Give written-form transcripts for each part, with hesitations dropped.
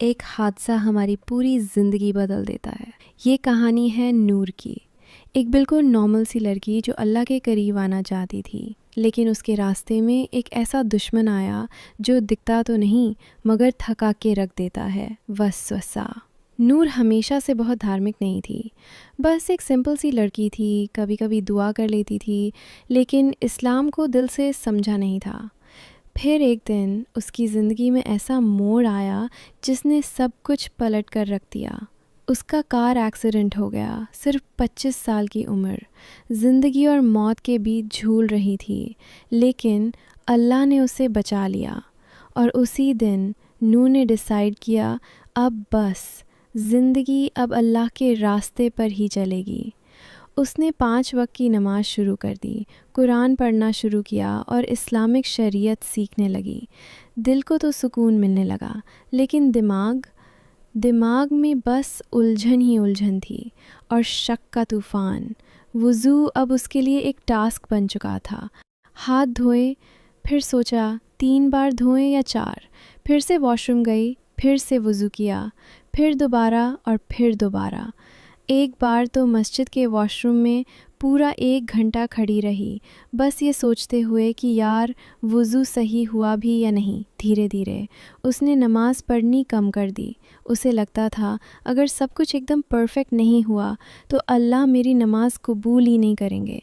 ایک حادثہ ہماری پوری زندگی بدل دیتا ہے۔ یہ کہانی ہے نور کی، ایک بالکل نارمل سی لڑکی جو اللہ کے قریب آنا چاہتی تھی، لیکن اس کے راستے میں ایک ایسا دشمن آیا جو دکھتا تو نہیں مگر تھکا کے رکھ دیتا ہے، وسوسہ۔ نور ہمیشہ سے بہت دھارمک نہیں تھی، بس ایک سمپل سی لڑکی تھی، کبھی کبھی دعا کر لیتی تھی، لیکن اسلام کو دل سے سمجھا نہیں تھا۔ پھر ایک دن اس کی زندگی میں ایسا موڑ آیا جس نے سب کچھ پلٹ کر رکھ دیا۔ اس کا کار ایکسیڈنٹ ہو گیا، صرف 25 سال کی عمر، زندگی اور موت کے بیچ جھول رہی تھی، لیکن اللہ نے اسے بچا لیا۔ اور اسی دن نور نے ڈیسائیڈ کیا اب بس زندگی اب اللہ کے راستے پر ہی چلے گی۔ اس نے 5 وقت کی نماز شروع کر دی، قرآن پڑھنا شروع کیا اور اسلامک شریعت سیکھنے لگی۔ دل کو تو سکون ملنے لگا، لیکن دماغ میں بس الجھن ہی الجھن تھی اور شک کا طوفان۔ وضو اب اس کے لیے ایک ٹاسک بن چکا تھا۔ ہاتھ دھوئے، پھر سوچا 3 بار دھوئیں یا 4، پھر سے واش روم گئی، پھر سے وضو کیا، پھر دوبارہ اور پھر دوبارہ۔ ایک بار تو مسجد کے واش روم میں پورا 1 گھنٹہ کھڑی رہی، بس یہ سوچتے ہوئے کہ یار وضو صحیح ہوا بھی یا نہیں۔ دھیرے دھیرے اس نے نماز پڑھنی کم کر دی۔ اسے لگتا تھا اگر سب کچھ ایک دم پرفیکٹ نہیں ہوا تو اللہ میری نماز قبول ہی نہیں کریں گے۔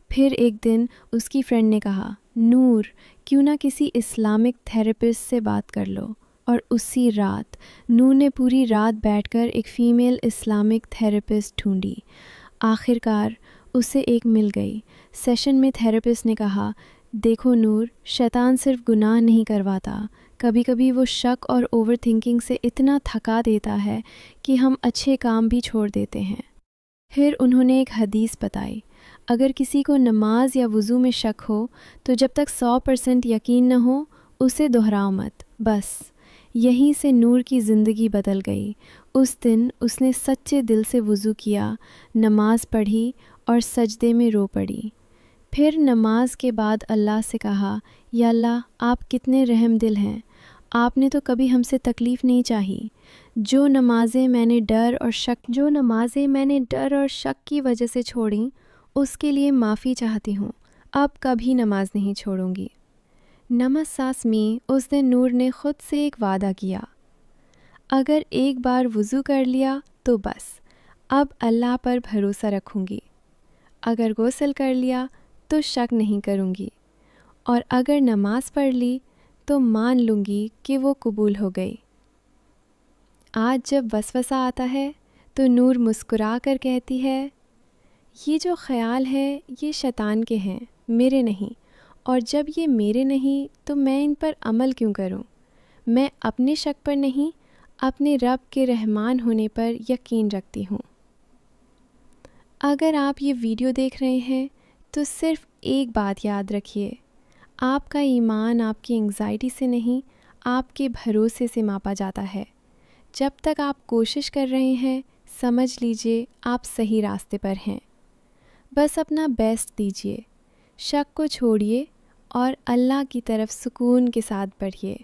پھر ایک دن اس کی فرینڈ نے کہا، نور کیوں نہ کسی اسلامک تھیراپسٹ سے بات کر لو۔ اور اسی رات نور نے پوری رات بیٹھ کر ایک فیمیل اسلامک تھیراپسٹ ڈھونڈی۔ آخر کار اسے ایک مل گئی۔ سیشن میں تھیراپسٹ نے کہا، دیکھو نور، شیطان صرف گناہ نہیں کرواتا، کبھی کبھی وہ شک اور اوور تھنکنگ سے اتنا تھکا دیتا ہے کہ ہم اچھے کام بھی چھوڑ دیتے ہیں۔ پھر انہوں نے ایک حدیث بتائی، اگر کسی کو نماز یا وضو میں شک ہو تو جب تک 100% یقین نہ ہو اسے دہراؤ مت۔ بس یہیں سے نور کی زندگی بدل گئی۔ اس دن اس نے سچے دل سے وضو کیا، نماز پڑھی اور سجدے میں رو پڑی۔ پھر نماز کے بعد اللہ سے کہا، یا اللہ آپ کتنے رحم دل ہیں، آپ نے تو کبھی ہم سے تکلیف نہیں چاہی۔ جو نمازیں میں نے ڈر اور شک کی وجہ سے چھوڑیں اس کے لیے معافی چاہتی ہوں، اب کبھی نماز نہیں چھوڑوں گی۔ نمساس می اس دن نور نے خود سے ایک وعدہ کیا، اگر ایک بار وضو کر لیا تو بس اب اللہ پر بھروسہ رکھوں گی، اگر غسل کر لیا تو شک نہیں کروں گی، اور اگر نماز پڑھ لی تو مان لوں گی کہ وہ قبول ہو گئی۔ آج جب وسوسہ آتا ہے تو نور مسکرا کر کہتی ہے، یہ جو خیال ہے یہ شیطان کے ہیں، میرے نہیں، اور جب یہ میرے نہیں تو میں ان پر عمل کیوں کروں؟ میں اپنے شک پر نہیں، اپنے رب کے رحمان ہونے پر یقین رکھتی ہوں۔ اگر آپ یہ ویڈیو دیکھ رہے ہیں تو صرف ایک بات یاد رکھیے، آپ کا ایمان آپ کی انگزائٹی سے نہیں، آپ کے بھروسے سے ماپا جاتا ہے۔ جب تک آپ کوشش کر رہے ہیں سمجھ لیجئے آپ صحیح راستے پر ہیں۔ بس اپنا بیسٹ دیجئے، شک کو چھوڑیے اور اللہ کی طرف سکون کے ساتھ بڑھیے۔